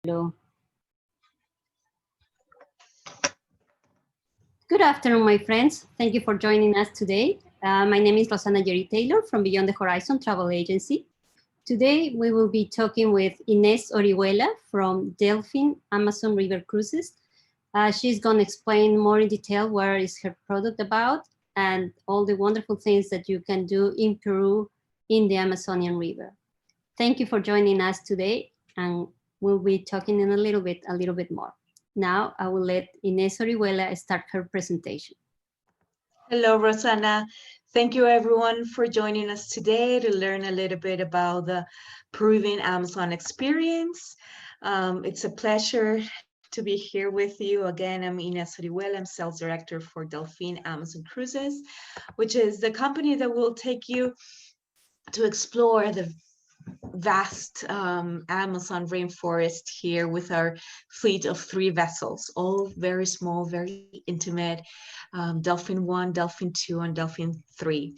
Hello. Good afternoon, my friends. Thank you for joining us today. My name is Rosanna Jerry Taylor from Beyond the Horizon Travel Agency. Today, we will be talking with Ines Orihuela from Delfin Amazon River Cruises. She's going to explain more in detail what is her product about and all the wonderful things that you can do in Peru in the Amazonian River. Thank you for joining us today, and we'll be talking in a little bit more. Now I will let Ines Orihuela start her presentation. Hello, Rosanna. Thank you everyone for joining us today to learn a little bit about the Peruvian Amazon experience. It's a pleasure to be here with you. Again, I'm Ines Orihuela. I'm sales director for Delfin Amazon Cruises, which is the company that will take you to explore the vast Amazon rainforest here with our fleet of 3 vessels, all very small, very intimate. Delfin 1, Delfin 2, and Delfin 3.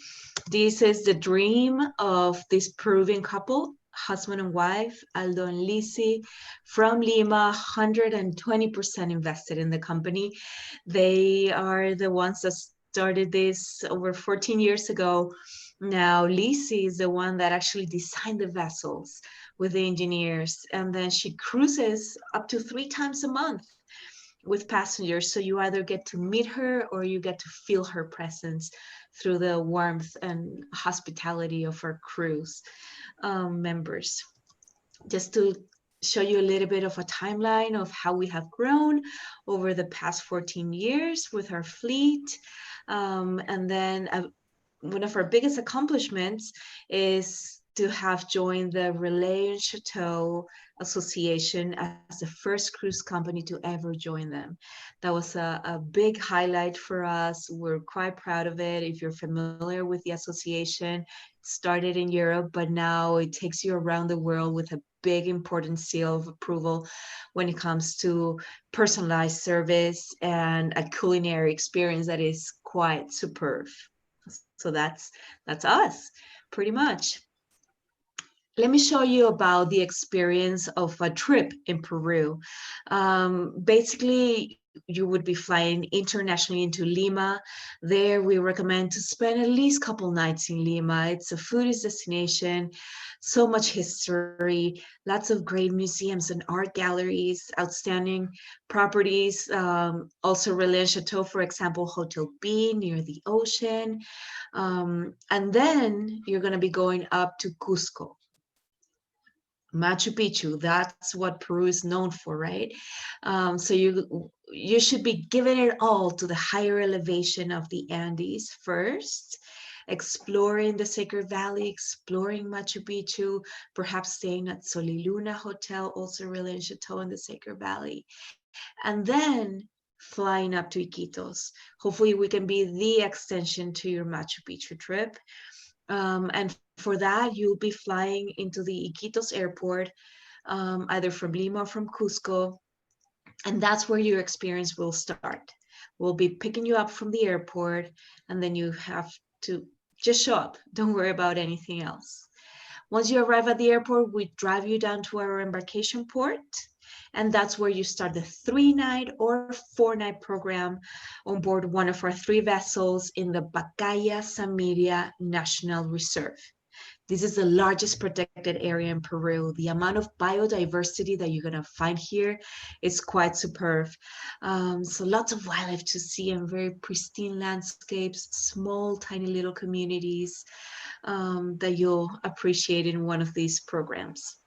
This is the dream of this Peruvian couple, husband and wife, Aldo and Lisi, from Lima, 120% invested in the company. They are the ones that started this over 14 years ago. Now, Lisi is the one that actually designed the vessels with the engineers, and then she cruises up to 3 times a month with passengers. So you either get to meet her or you get to feel her presence through the warmth and hospitality of our cruise members. Just to show you a little bit of a timeline of how we have grown over the past 14 years with our fleet. And then one of our biggest accomplishments is to have joined the Relais and Chateau Association as the first cruise company to ever join them. That was a big highlight for us. We're quite proud of it. If you're familiar with the association, it started in Europe, but now it takes you around the world with a big important seal of approval when it comes to personalized service and a culinary experience that is quite superb. So that's us, pretty much. Let me show you about the experience of a trip in Peru. Basically, you would be flying internationally into Lima. There, we recommend to spend at least a couple nights in Lima. It's a foodie destination, so much history, lots of great museums and art galleries, outstanding properties. Also, Relais Chateau, for example, Hotel B near the ocean. And then you're going to be going up to Cusco. Machu Picchu, that's what Peru is known for, right? So you should be giving it all to the higher elevation of the Andes first, exploring the Sacred Valley, exploring Machu Picchu, perhaps staying at Soliluna Hotel, also Relais and Chateau in the Sacred Valley, and then flying up to Iquitos. Hopefully we can be the extension to your Machu Picchu trip. And for that, you'll be flying into the Iquitos airport, either from Lima or from Cusco. And that's where your experience will start. We'll be picking you up from the airport, and then you have to just show up. Don't worry about anything else. Once you arrive at the airport, we drive you down to our embarkation port. And that's where you start the 3-night or 4-night program on board one of our 3 vessels in the Pacaya-Samiria National Reserve. This is the largest protected area in Peru. The amount of biodiversity that you're going to find here is quite superb. So lots of wildlife to see and very pristine landscapes, small, tiny little communities that you'll appreciate in one of these programs.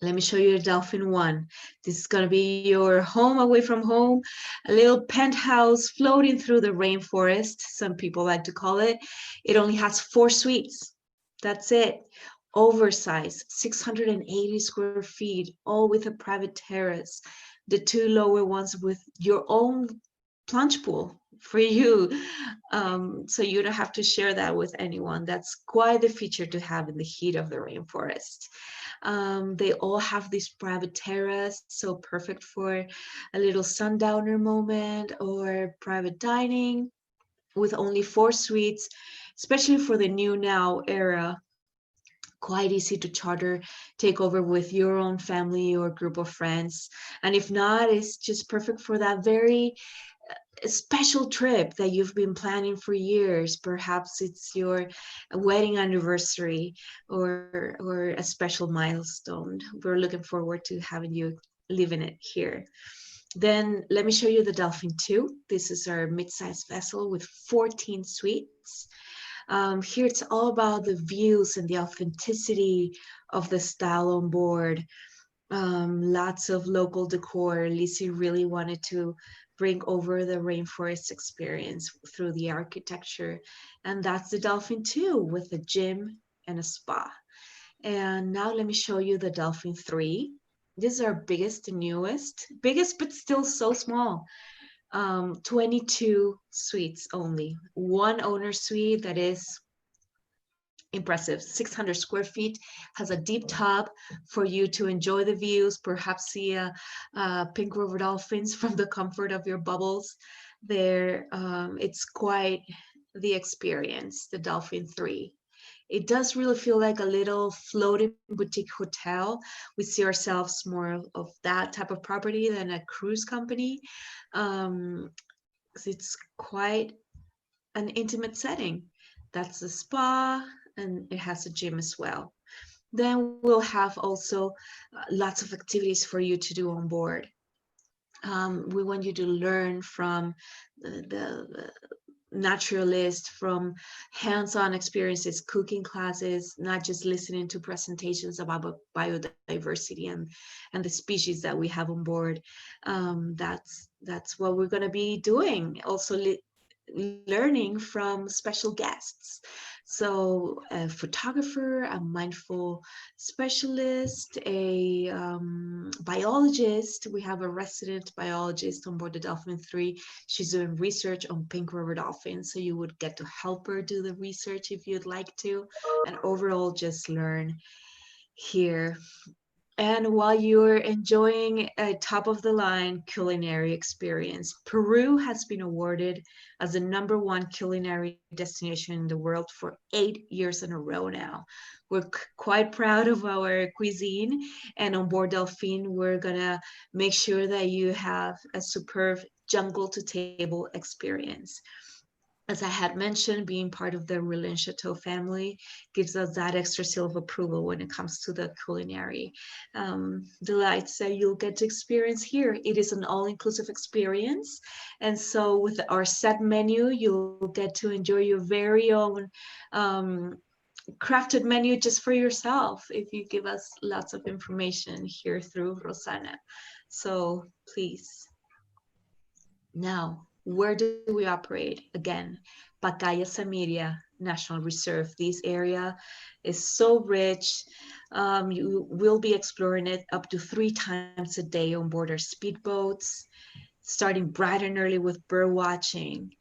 Let me show you a Delfin 1. This is going to be your home away from home, a little penthouse floating through the rainforest, some people like to call it. It only has 4 suites. That's it. Oversized, 680 square feet, all with a private terrace. The 2 lower ones with your own plunge pool for you. So you don't have to share that with anyone. That's quite the feature to have in the heat of the rainforest. They all have this private terrace, so perfect for a little sundowner moment or private dining with only 4 suites, especially for the new now era. quite easy to charter, take over with your own family or group of friends. And if not, it's just perfect for that very special trip that you've been planning for years. Perhaps it's your wedding anniversary or a special milestone. We're looking forward to having you living it here. Then let me show you the Delphin 2. This is our mid-sized vessel with 14 suites. Here it's all about the views and the authenticity of the style on board. Lots of local decor. Lizzie really wanted to bring over the rainforest experience through the architecture. And that's the Delphin 2 with a gym and a spa. And now let me show you the Delphin 3. This is our biggest and newest, biggest but still so small. 22 suites only. One owner suite that is impressive, 600 square feet, has a deep tub for you to enjoy the views, perhaps see pink river dolphins from the comfort of your bubbles there. It's quite the experience, the Delphin 3. It does really feel like a little floating boutique hotel. We see ourselves more of that type of property than a cruise company. It's quite an intimate setting. That's a spa, and it has a gym as well. Then we'll have also lots of activities for you to do on board. We want you to learn from the naturalist, from hands-on experiences, cooking classes, not just listening to presentations about biodiversity and the species that we have on board. That's what we're going to be doing. Also learning from special guests. So a photographer, a mindful specialist, a biologist. We have a resident biologist on board the Delphin 3. She's doing research on pink river dolphins, so you would get to help her do the research if you'd like to, and overall just learn here. And while you're enjoying a top of the line culinary experience, Peru has been awarded as the #1 culinary destination in the world for 8 years in a row now. We're quite proud of our cuisine, and on board Delphin, we're gonna make sure that you have a superb jungle to table experience. As I had mentioned, being part of the Relin Chateau family gives us that extra seal of approval when it comes to the culinary delights that you'll get to experience here. It is an all-inclusive experience. And so with our set menu, you'll get to enjoy your very own crafted menu just for yourself if you give us lots of information here through Rosanna. So please. Now, where do we operate? Again, Pacaya Samiria National Reserve. This area is so rich. You will be exploring it up to 3 times a day on board our speedboats, starting bright and early with bird watching.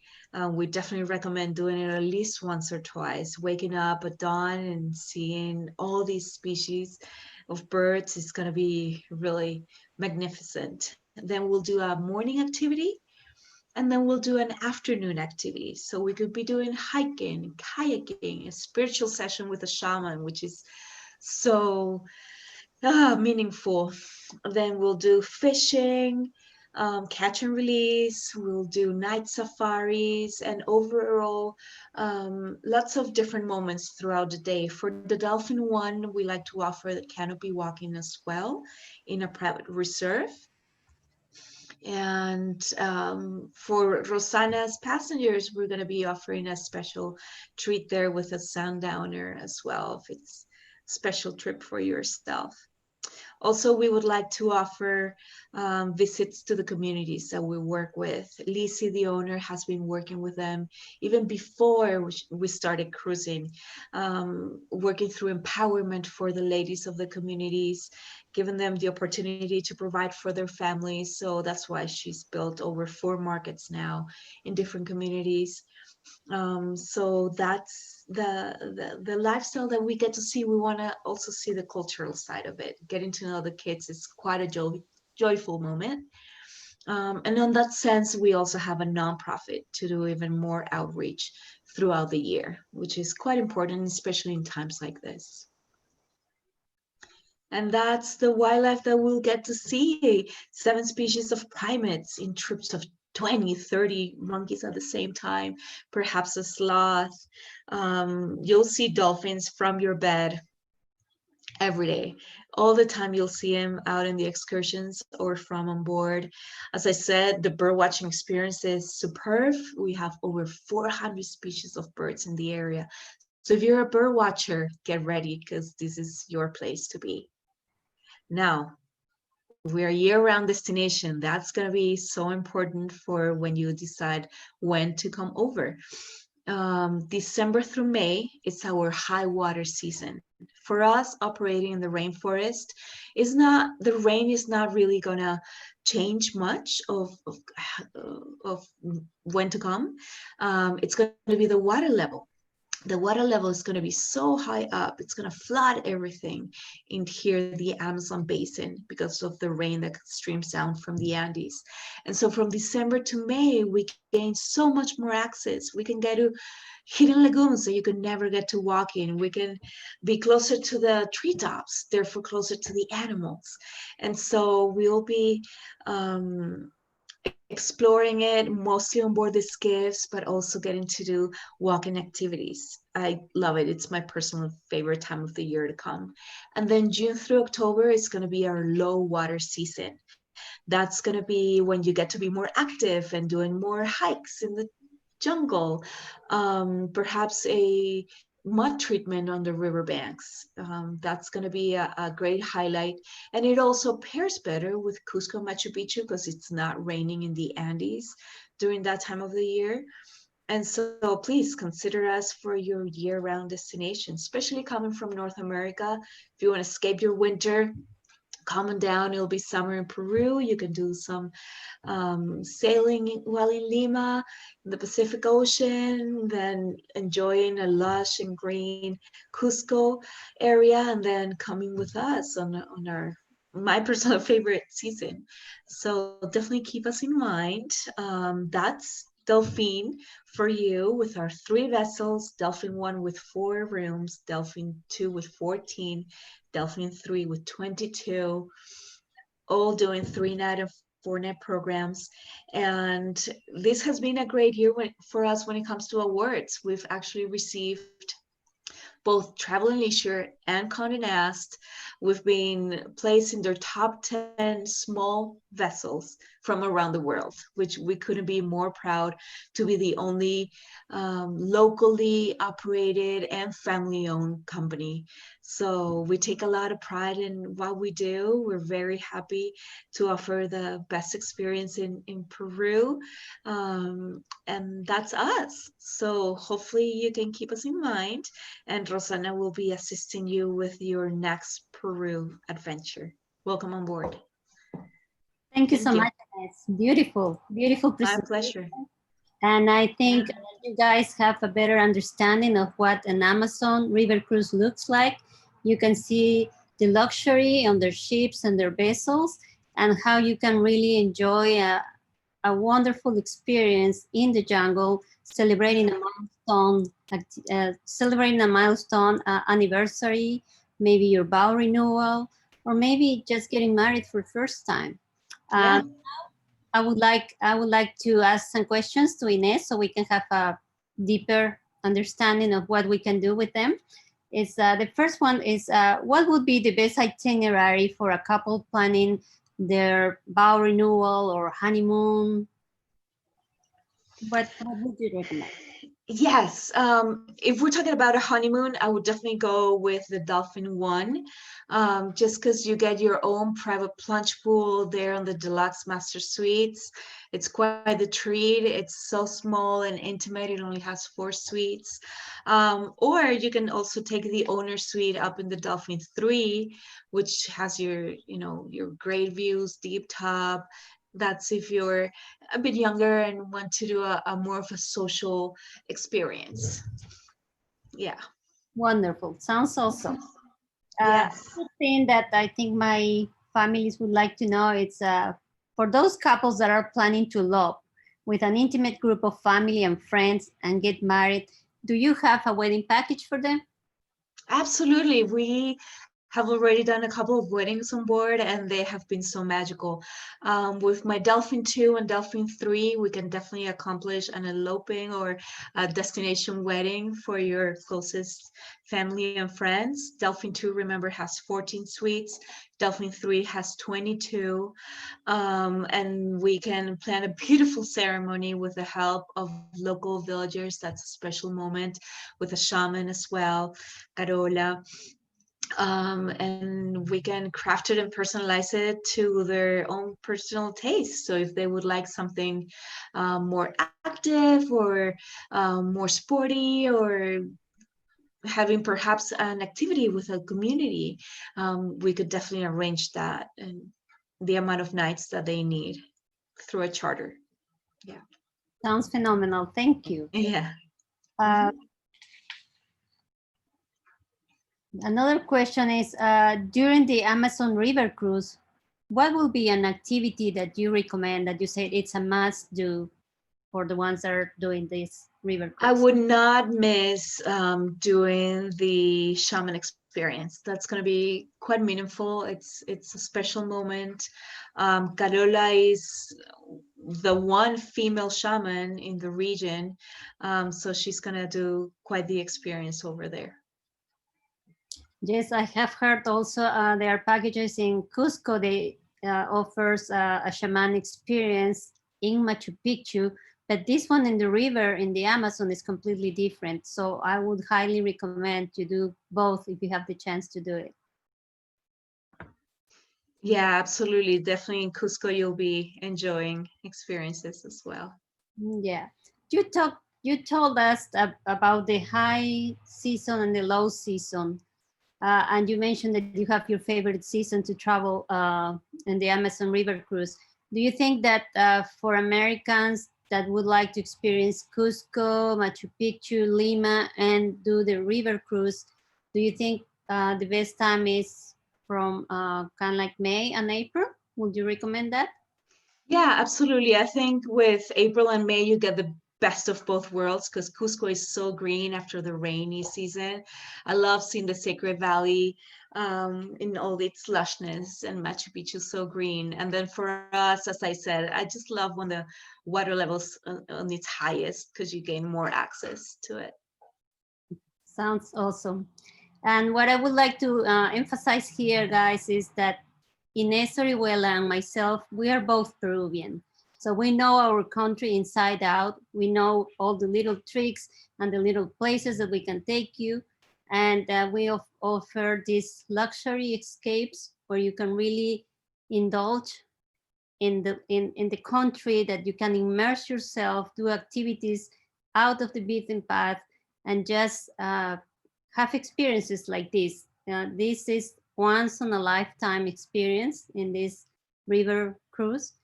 We definitely recommend doing it at least once or twice. Waking up at dawn and seeing all these species of birds is going to be really magnificent. Then we'll do a morning activity, and then we'll do an afternoon activity. So we could be doing hiking, kayaking, a spiritual session with a shaman, which is so meaningful. Then we'll do fishing, catch and release. We'll do night safaris, and overall, lots of different moments throughout the day. For the Delphin 1, we like to offer the canopy walking as well in a private reserve. And for Rosanna's passengers, we're going to be offering a special treat there with a sundowner as well, if it's a special trip for yourself. Also, we would like to offer visits to the communities that we work with. Lizzie, the owner, has been working with them even before we started cruising, working through empowerment for the ladies of the communities, giving them the opportunity to provide for their families. So that's why she's built over 4 markets now in different communities. So that's the lifestyle that we get to see. We want to also see the cultural side of it. Getting to know the kids is quite a joyful moment. And on that sense, we also have a nonprofit to do even more outreach throughout the year, which is quite important, especially in times like this. And that's the wildlife that we'll get to see. 7 species of primates in trips of 20, 30 monkeys at the same time, perhaps a sloth. You'll see dolphins from your bed every day. All the time you'll see them out in the excursions or from on board. As I said, the bird watching experience is superb. We have over 400 species of birds in the area. So if you're a bird watcher, get ready because this is your place to be. Now, we're a year-round destination. That's going to be so important for when you decide when to come over. December through May, it's our high water season. For us, operating in the rainforest, the rain is not really gonna change much of when to come. It's going to be the water level. The water level is going to be so high up, it's going to flood everything in here, the Amazon basin, because of the rain that streams down from the Andes. And so from December to May, we gain so much more access. We can get to hidden lagoons that you could never get to walk in. We can be closer to the treetops, therefore closer to the animals. And so we'll be exploring it mostly on board the skiffs, but also getting to do walking activities. I love it. It's my personal favorite time of the year to come. And then June through October is going to be our low water season. That's going to be when you get to be more active and doing more hikes in the jungle, perhaps a mud treatment on the riverbanks. That's going to be a great highlight. And it also pairs better with Cusco Machu Picchu because it's not raining in the Andes during that time of the year. And so please consider us for your year-round destination, especially coming from North America. If you want to escape your winter, come on down. It'll be summer in Peru. You can do some sailing while in Lima, in the Pacific Ocean, then enjoying a lush and green Cusco area, and then coming with us on my personal favorite season. So definitely keep us in mind. That's Delfin for you with our 3 vessels, Delphin 1 with 4 rooms, Delphin 2 with 14, Delphin 3 with 22, all doing 3-night and 4-night programs. And this has been a great year for us when it comes to awards. We've actually received both Travel and Leisure and Condé Nast. We've been placed in their top 10 small vessels from around the world, which we couldn't be more proud to be the only locally operated and family-owned company. So we take a lot of pride in what we do. We're very happy to offer the best experience in Peru. And that's us. So hopefully you can keep us in mind, and Rosana will be assisting you with your next Peru adventure. Welcome on board. Thank you so much. It's beautiful, beautiful My presentation. pleasure. And I think you guys have a better understanding of what an Amazon river cruise looks like. You can see the luxury on their ships and their vessels, and how you can really enjoy a wonderful experience in the jungle, celebrating a milestone anniversary, maybe your vow renewal, or maybe just getting married for the first time. Yeah. I would like to ask some questions to Ines so we can have a deeper understanding of what we can do with them. Is the first one is what would be the best itinerary for a couple planning their vow renewal or honeymoon? What would you recommend? Yes, if we're talking about a honeymoon, I would definitely go with the Delphin 1, just because you get your own private plunge pool there on the deluxe master suites. It's quite the treat. It's so small and intimate. It only has 4 suites. Or you can also take the owner suite up in the Delphin 3, which has your great views, deep tub. That's if you're a bit younger and want to do a more of a social experience. Yeah. Wonderful. Sounds awesome. Yes. Another thing that I think my families would like to know, it's for those couples that are planning to elope with an intimate group of family and friends and get married, do you have a wedding package for them? Absolutely. We have already done a couple of weddings on board, and they have been so magical. With my Delphin 2 and Delphin 3, we can definitely accomplish an eloping or a destination wedding for your closest family and friends. Delphin 2, remember, has 14 suites. Delphin 3 has 22. And we can plan a beautiful ceremony with the help of local villagers. That's a special moment with a shaman as well, Carola. And we can craft it and personalize it to their own personal taste. So if they would like something more active or more sporty, or having perhaps an activity with a community, we could definitely arrange that and the amount of nights that they need through a charter. Yeah. Sounds phenomenal. Thank you. Yeah. Another question is, during the Amazon River cruise, what will be an activity that you recommend, that you said it's a must do for the ones that are doing this river cruise? I would not miss doing the shaman experience. That's going to be quite meaningful. It's a special moment. Carola is the one female shaman in the region, so she's going to do quite the experience over there. Yes, I have heard also there are packages in Cusco. They offers a shaman experience in Machu Picchu, but this one in the river in the Amazon is completely different. So I would highly recommend you do both if you have the chance to do it. Yeah, absolutely. Definitely in Cusco, you'll be enjoying experiences as well. Yeah, you told us about the high season and the low season. And you mentioned that you have your favorite season to travel in the Amazon River cruise. Do you think that for Americans that would like to experience Cusco, Machu Picchu, Lima, and do the river cruise, do you think the best time is from kind of like May and April? Would you recommend that? Yeah, absolutely. I think with April and May, you get the best of both worlds, because Cusco is so green after the rainy season. I love seeing the Sacred Valley in all its lushness, and Machu Picchu so green. And then for us, as I said, I just love when the water levels on its highest, because you gain more access to it. Sounds awesome. And what I would like to emphasize here, guys, is that Ines Orihuela and myself, we are both Peruvian. So we know our country inside out. We know all the little tricks and the little places that we can take you. And we offer these luxury escapes where you can really indulge in the country, that you can immerse yourself, do activities out of the beaten path, and just have experiences like this. This is once in a lifetime experience in this river cruise,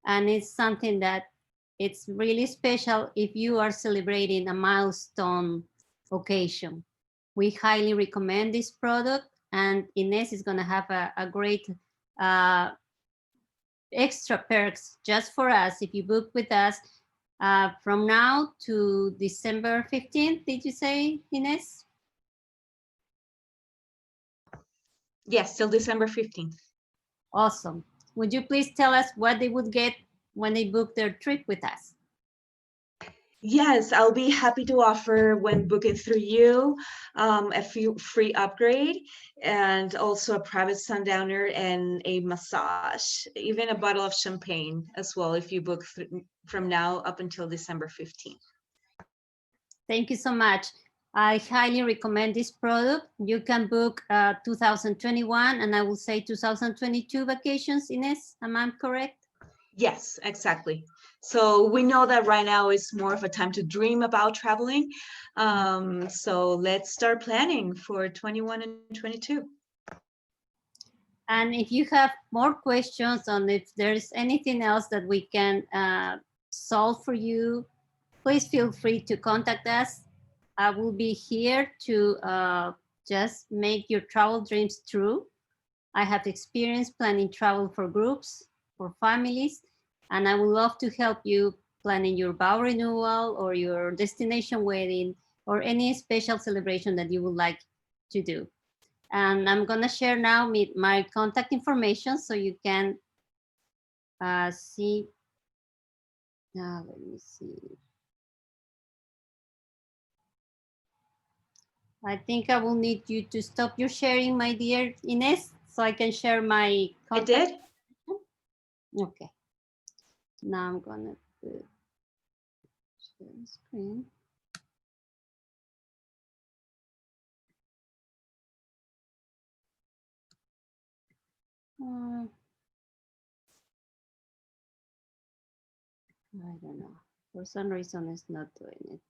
and it's something that it's really special if you are celebrating a milestone occasion. We highly recommend this product, and Ines is going to have a great extra perks just for us if you book with us from now to December 15th. Did you say, Ines? Yes, till December 15th. Awesome. Would you please tell us what they would get when they book their trip with us? Yes, I'll be happy to offer, when booking through you, a free upgrade, and also a private sundowner and a massage, even a bottle of champagne as well, if you book from now up until December 15th. Thank you so much. I highly recommend this product. You can book 2021 and I will say 2022 vacations, Ines. Am I correct? Yes, exactly. So we know that right now is more of a time to dream about traveling. So let's start planning for 21 and 22. And if you have more questions on if there's anything else that we can solve for you, please feel free to contact us. I will be here to just make your travel dreams true. I have experience planning travel for groups, for families, and I would love to help you planning your vow renewal or your destination wedding or any special celebration that you would like to do. And I'm gonna share now my contact information so you can see. Now, let me see. I think I will need you to stop your sharing, my dear Ines, so I can share my contact. I did. Okay. Now I'm gonna put share the screen. I don't know. For some reason, it's not doing it.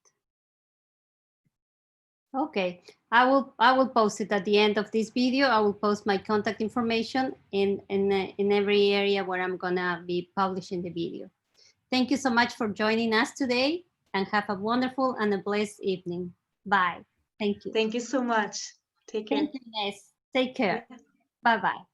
Okay, I will post it at the end of this video. I will post my contact information in every area where I'm gonna be publishing the video. Thank you so much for joining us today, and have a wonderful and a blessed evening. Bye. Thank you. Thank you so much. Take care. Thank you, Inés. Take care. Yeah. Bye-bye.